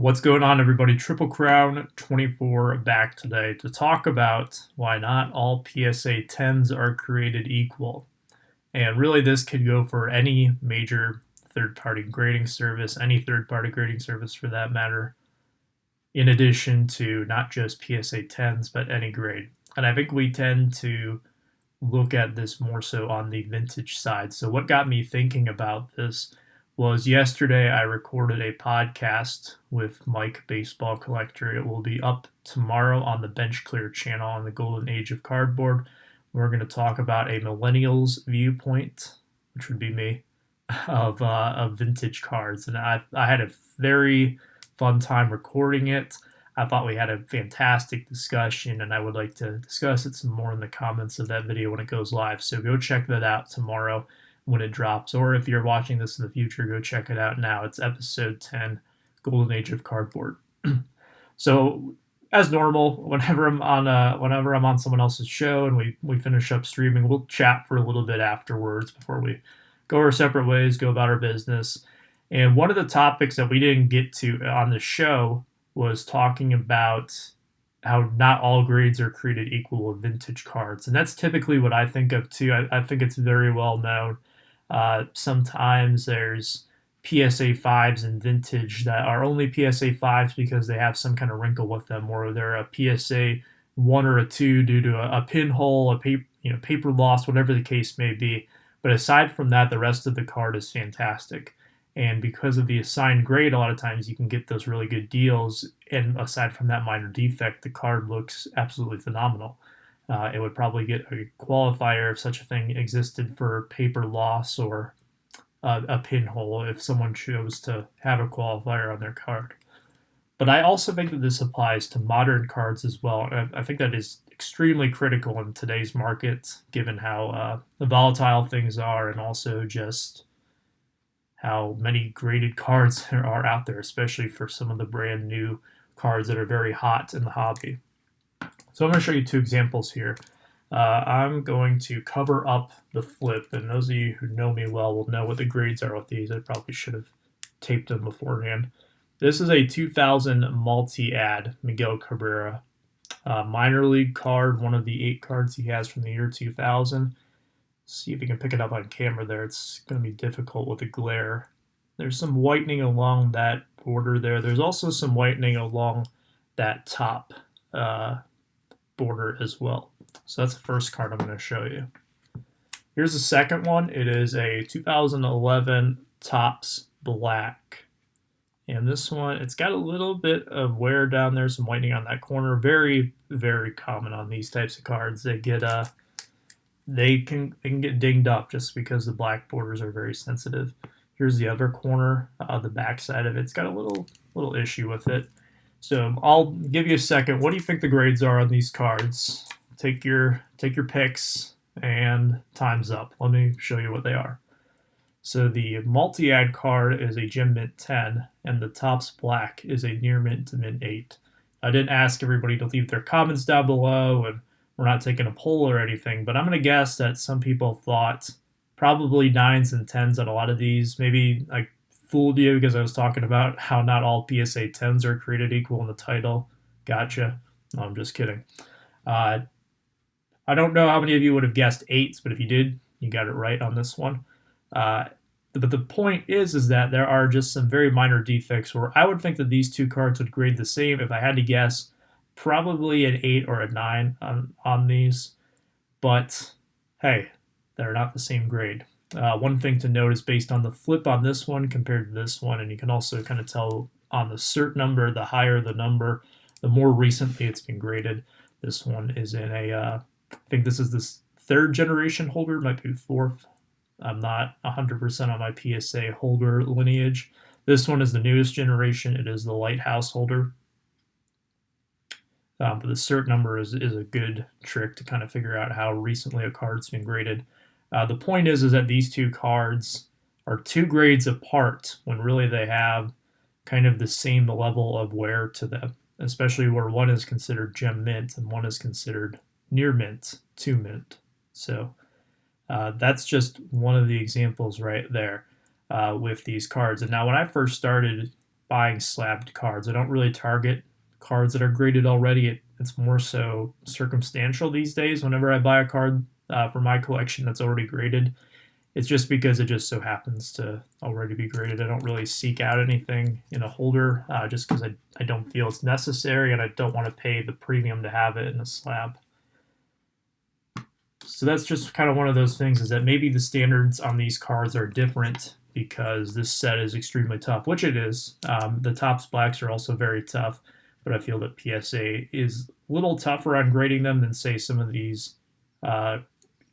What's going on, everybody? Triple Crown 24 back today to talk about why not all PSA 10s are created equal. And really, this could go for any major third party grading service, any third party grading service for that matter, in addition to not just PSA 10s, but any grade. And I think we tend to look at this more so on the vintage side. So, what got me thinking about this was yesterday I recorded a podcast with Mike Baseball Collector. It will be up tomorrow on the Bench Clear channel on the Golden Age of Cardboard. We're going to talk about a millennial's viewpoint, which would be me, of vintage cards. And I had a very fun time recording it. I thought we had a fantastic discussion, and I would like to discuss it some more in the comments of that video when it goes live. So go check that out tomorrow when it drops, or if you're watching this in the future, go check it out now. It's episode 10, Golden Age of Cardboard. So, as normal, whenever I'm on someone else's show and we finish up streaming, we'll chat for a little bit afterwards before we go our separate ways, go about our business. And one of the topics that we didn't get to on the show was talking about how not all grades are created equal with vintage cards. And that's typically what I think of too. I think it's very well known. Sometimes there's PSA 5s in vintage that are only PSA 5s because they have some kind of wrinkle with them, or they're a PSA 1 or a 2 due to a pinhole, paper loss, whatever the case may be. But aside from that, the rest of the card is fantastic. And because of the assigned grade, a lot of times you can get those really good deals. And aside from that minor defect, the card looks absolutely phenomenal. It would probably get a qualifier if such a thing existed for paper loss or a pinhole if someone chose to have a qualifier on their card. But I also think that this applies to modern cards as well. And I think that is extremely critical in today's market, given how volatile things are and also just how many graded cards there are out there, especially for some of the brand new cards that are very hot in the hobby. So I'm going to show you two examples here. I'm going to cover up the flip, and those of you who know me well will know what the grades are with these. I probably should have taped them beforehand. This is a 2000 multi-ad Miguel Cabrera minor league card, one of the 8 cards he has from the year 2000. See if you can pick it up on camera there. It's going to be difficult with the glare. There's some whitening along that border there. There's also some whitening along that top border as well. So that's the first card I'm going to show you. Here's the second one. It is a 2011 Topps Black. And this one, it's got a little bit of wear down there, some whitening on that corner. Very, very common on these types of cards. They can get dinged up just because the black borders are very sensitive. Here's the other corner, the back side of it. It's got a little issue with it. So I'll give you a second. What do you think the grades are on these cards? Take your picks, and time's up. Let me show you what they are. So the multi-ad card is a gem mint 10, and the Topps Black is a near mint to mint 8. I didn't ask everybody to leave their comments down below, and we're not taking a poll or anything, but I'm going to guess that some people thought probably 9s and 10s on a lot of these. Maybe I fooled you because I was talking about how not all PSA 10s are created equal in the title. Gotcha. No, I'm just kidding. I don't know how many of you would have guessed 8s, but if you did, you got it right on this one. But the point is that there are just some very minor defects where I would think that these two cards would grade the same. If I had to guess, probably an 8 or a 9 on these. But hey, they're not the same grade. One thing to note is based on the flip on this one compared to this one, and you can also kind of tell on the cert number, the higher the number, the more recently it's been graded. This one is in I think this is this 3rd generation holder, might be 4th. I'm not 100% on my PSA holder lineage. This one is the newest generation. It is the Lighthouse holder. But the cert number is a good trick to kind of figure out how recently a card's been graded. The point is that these two cards are 2 grades apart when really they have kind of the same level of wear to them, especially where one is considered gem mint and one is considered near mint to mint. So that's just one of the examples right there with these cards. And now when I first started buying slabbed cards. I don't really target cards that are graded already. It's more so circumstantial these days. Whenever I buy a card for my collection that's already graded, it's just because it just so happens to already be graded. I don't really seek out anything in a holder just because I don't feel it's necessary and I don't want to pay the premium to have it in a slab. So that's just kind of one of those things, is that maybe the standards on these cards are different because this set is extremely tough, which it is. The Topps Blacks are also very tough, but I feel that PSA is a little tougher on grading them than, say, some of these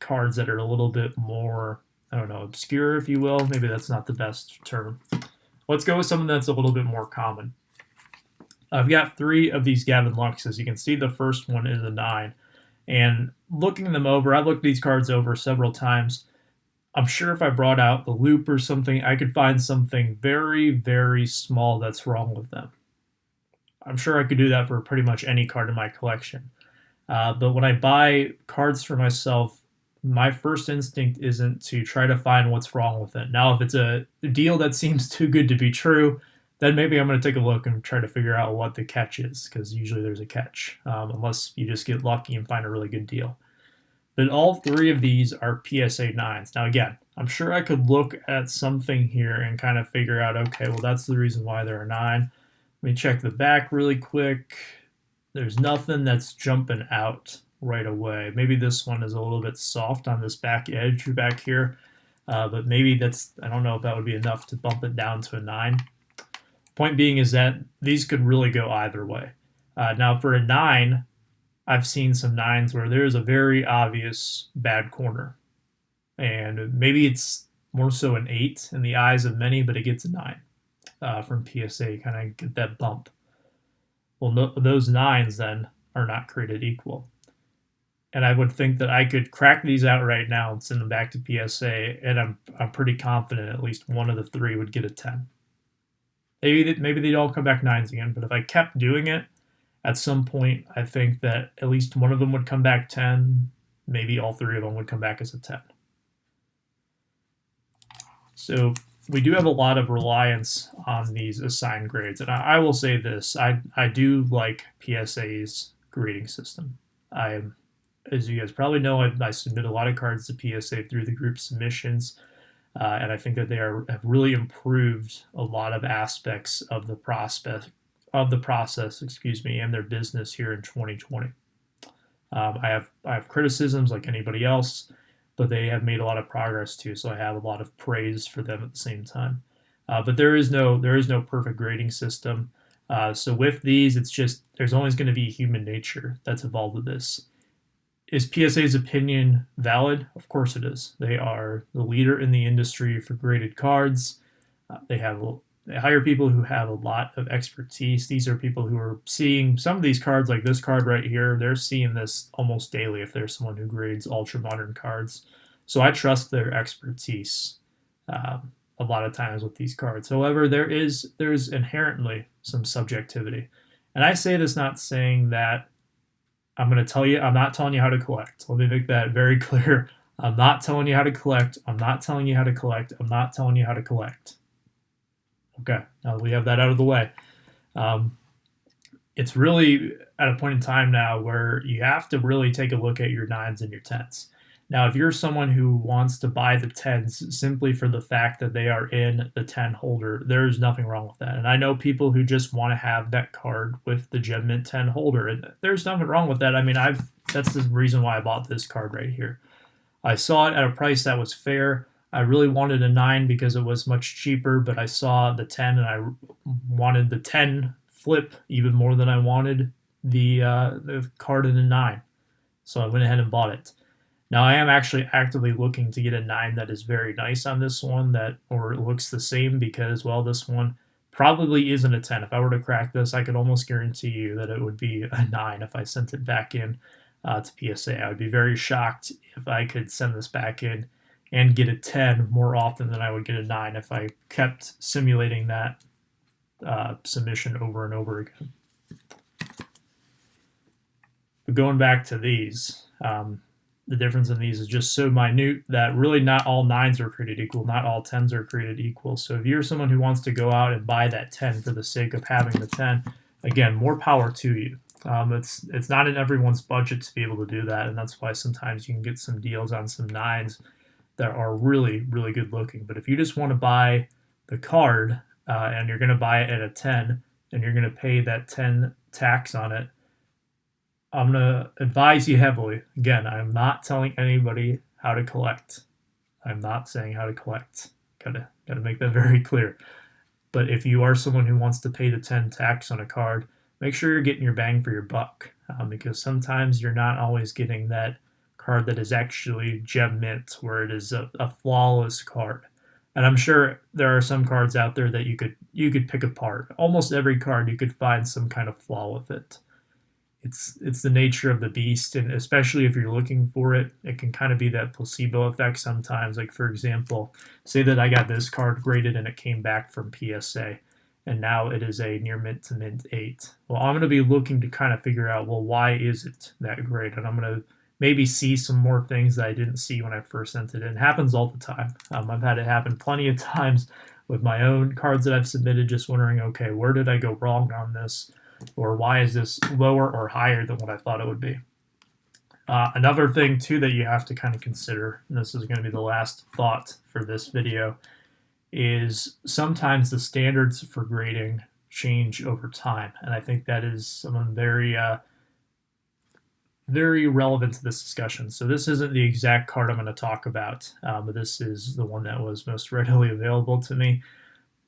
cards that are a little bit more, I don't know, obscure, if you will. Maybe that's not the best term. Let's go with something that's a little bit more common. I've got 3 of these Gavin Luxes. You can see the first one is a 9. And looking them over, I looked these cards over several times. I'm sure if I brought out the loop or something, I could find something very, very small that's wrong with them. I'm sure I could do that for pretty much any card in my collection. But when I buy cards for myself, my first instinct isn't to try to find what's wrong with it. Now, if it's a deal that seems too good to be true, then maybe I'm going to take a look and try to figure out what the catch is, because usually there's a catch, unless you just get lucky and find a really good deal. But all 3 of these are PSA 9s. Now, again, I'm sure I could look at something here and kind of figure out, okay, well, that's the reason why they're a 9. Let me check the back really quick. There's nothing that's jumping out right away. Maybe this one is a little bit soft on this back edge back here, but maybe that's, I don't know if that would be enough to bump it down to a 9. Point being is that these could really go either way. Now, for a 9, I've seen some 9s where there's a very obvious bad corner. And maybe it's more so an 8 in the eyes of many, but it gets a 9 from PSA. You kind of get that bump. Well, no, those 9s then are not created equal. And I would think that I could crack these out right now and send them back to PSA, and I'm pretty confident at least one of the 3 would get a 10. Maybe they'd all come back 9s again, but if I kept doing it, at some point, I think that at least one of them would come back 10. Maybe all 3 of them would come back as a 10. So we do have a lot of reliance on these assigned grades. And I will say this, I do like PSA's grading system. As you guys probably know, I submit a lot of cards to PSA through the group submissions. And I think that they have really improved a lot of aspects of the process, and their business here in 2020. I have criticisms like anybody else, but they have made a lot of progress too. So I have a lot of praise for them at the same time. But there is no perfect grading system. So with these, it's just there's always going to be human nature that's involved with this. Is PSA's opinion valid? Of course it is. They are the leader in the industry for graded cards. They hire people who have a lot of expertise. These are people who are seeing some of these cards, like this card right here. They're seeing this almost daily if there's someone who grades ultra modern cards. So I trust their expertise a lot of times with these cards. However, there's inherently some subjectivity. And I say this not saying that I'm not telling you how to collect. Let me make that very clear. I'm not telling you how to collect. I'm not telling you how to collect. I'm not telling you how to collect. Okay, now that we have that out of the way. It's really at a point in time now where you have to really take a look at your 9s and your 10s. Now, if you're someone who wants to buy the 10s simply for the fact that they are in the 10 holder, there's nothing wrong with that. And I know people who just want to have that card with the Gem Mint 10 holder, and there's nothing wrong with that. I mean, that's the reason why I bought this card right here. I saw it at a price that was fair. I really wanted a 9 because it was much cheaper, but I saw the 10 and I wanted the 10 flip even more than I wanted the card in a 9. So I went ahead and bought it. Now, I am actually actively looking to get a 9 that is very nice on this one, or it looks the same, because, well, this one probably isn't a 10. If I were to crack this, I could almost guarantee you that it would be a 9 if I sent it back in to PSA. I would be very shocked if I could send this back in and get a 10 more often than I would get a 9 if I kept simulating that submission over and over again. But going back to these, the difference in these is just so minute that really not all 9s are created equal, not all 10s are created equal. So if you're someone who wants to go out and buy that 10 for the sake of having the 10, again, more power to you. It's not in everyone's budget to be able to do that, and that's why sometimes you can get some deals on some 9s that are really, really good looking. But if you just want to buy the card and you're going to buy it at a 10 and you're going to pay that 10 tax on it, I'm going to advise you heavily. Again, I'm not telling anybody how to collect. I'm not saying how to collect. Gotta make that very clear. But if you are someone who wants to pay the 10 tax on a card, make sure you're getting your bang for your buck, because sometimes you're not always getting that card that is actually gem mint, where it is a flawless card. And I'm sure there are some cards out there that you could pick apart. Almost every card you could find some kind of flaw with it. It's the nature of the beast, and especially if you're looking for it, it can kind of be that placebo effect sometimes. Like, for example, say that I got this card graded and it came back from PSA, and now it is a near mint to mint 8. Well, I'm going to be looking to kind of figure out, well, why is it that grade? And I'm going to maybe see some more things that I didn't see when I first sent it in. It happens all the time. I've had it happen plenty of times with my own cards that I've submitted, just wondering, okay, where did I go wrong on this? Or why is this lower or higher than what I thought it would be? Another thing, too, that you have to kind of consider, and this is going to be the last thought for this video, is sometimes the standards for grading change over time. And I think that is something very, very relevant to this discussion. So this isn't the exact card I'm going to talk about, but this is the one that was most readily available to me.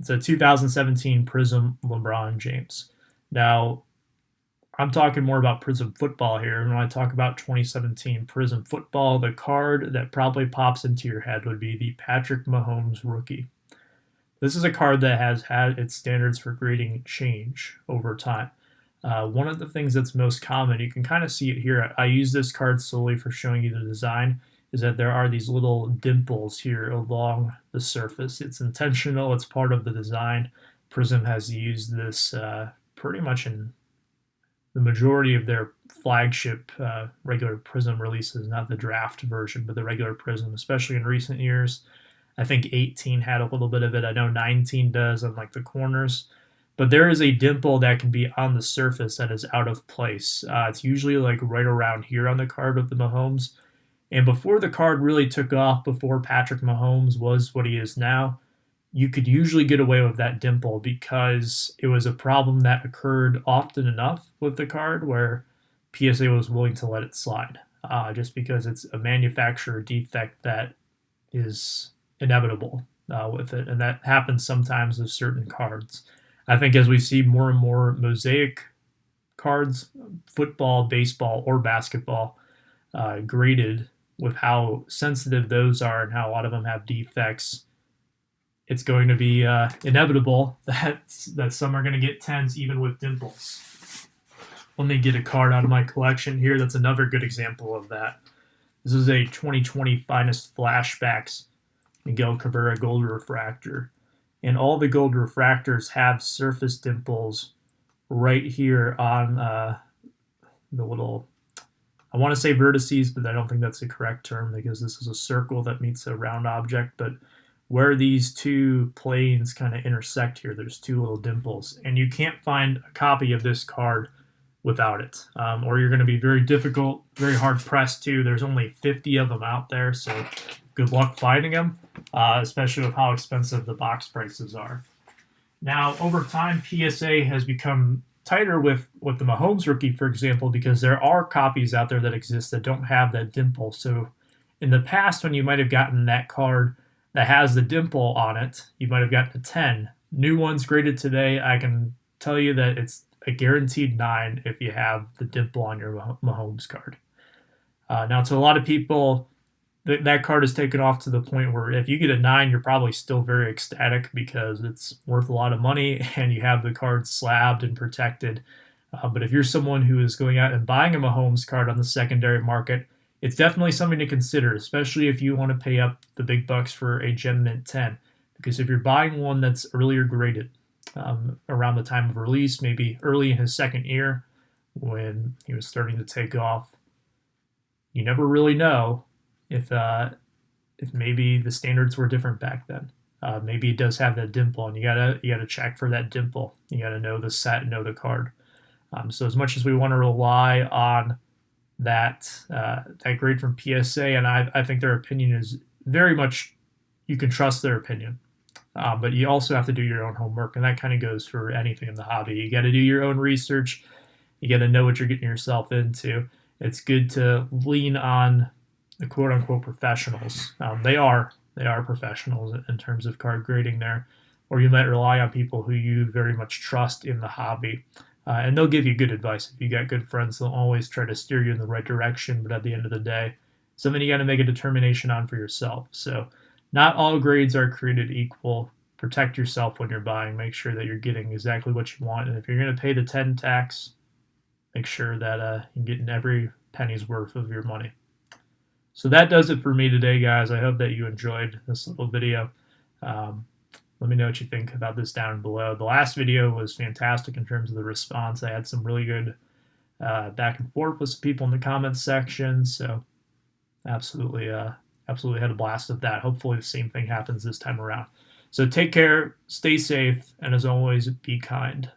It's a 2017 Prism LeBron James. Now, I'm talking more about Prism football here. And when I talk about 2017 Prism football, the card that probably pops into your head would be the Patrick Mahomes rookie. This is a card that has had its standards for grading change over time. One of the things that's most common, you can kind of see it here. I use this card solely for showing you the design, is that there are these little dimples here along the surface. It's intentional. It's part of the design. Prism has used this pretty much in the majority of their flagship regular Prism releases, not the draft version, but the regular Prism, especially in recent years. I think 18 had a little bit of it. I know 19 does on like the corners. But there is a dimple that can be on the surface that is out of place. It's usually like right around here on the card with the Mahomes. And before the card really took off, before Patrick Mahomes was what he is now, you could usually get away with that dimple because it was a problem that occurred often enough with the card where PSA was willing to let it slide, just because it's a manufacturer defect that is inevitable with it. And that happens sometimes with certain cards. I think as we see more and more mosaic cards, football, baseball, or basketball, graded with how sensitive those are and how a lot of them have defects, it's going to be inevitable that some are going to get 10s even with dimples. Let me get a card out of my collection here. That's another good example of that. This is a 2020 Finest Flashbacks Miguel Cabrera Gold Refractor. And all the gold refractors have surface dimples right here on the little, I want to say vertices, but I don't think that's the correct term because this is a circle that meets a round object. But where these two planes kind of intersect here, there's two little dimples. And you can't find a copy of this card without it. Or you're going to be very difficult, very hard pressed too. There's only 50 of them out there, so good luck finding them, especially with how expensive the box prices are. Now, over time, PSA has become tighter with the Mahomes rookie, for example, because there are copies out there that exist that don't have that dimple. So in the past, when you might have gotten that card that has the dimple on it, you might have gotten a 10. New ones graded today, I can tell you that it's a guaranteed 9 if you have the dimple on your Mahomes card. Now, to a lot of people, that card is taken off to the point where if you get a 9, you're probably still very ecstatic because it's worth a lot of money and you have the card slabbed and protected. But if you're someone who is going out and buying a Mahomes card on the secondary market, it's definitely something to consider, especially if you want to pay up the big bucks for a Gem Mint 10. Because if you're buying one that's earlier graded, around the time of release, maybe early in his second year when he was starting to take off, you never really know if maybe the standards were different back then. Maybe it does have that dimple, and you gotta check for that dimple. You gotta know the set, know the card. So as much as we want to rely on that grade from PSA, and I think their opinion is very much, you can trust their opinion. But you also have to do your own homework, and that kind of goes for anything in the hobby. You got to do your own research. You got to know what you're getting yourself into. It's good to lean on the quote unquote professionals. They are professionals in terms of card grading there, or you might rely on people who you very much trust in the hobby. And they'll give you good advice. If you got good friends, they'll always try to steer you in the right direction. But at the end of the day, something you got to make a determination on for yourself. So, not all grades are created equal. Protect yourself when you're buying. Make sure that you're getting exactly what you want. And if you're going to pay the 10 tax, make sure that you're getting every penny's worth of your money. So that does it for me today, guys. I hope that you enjoyed this little video. Let me know what you think about this down below. The last video was fantastic in terms of the response. I had some really good back and forth with some people in the comments section. So absolutely had a blast of that. Hopefully the same thing happens this time around. So take care, stay safe, and as always, be kind.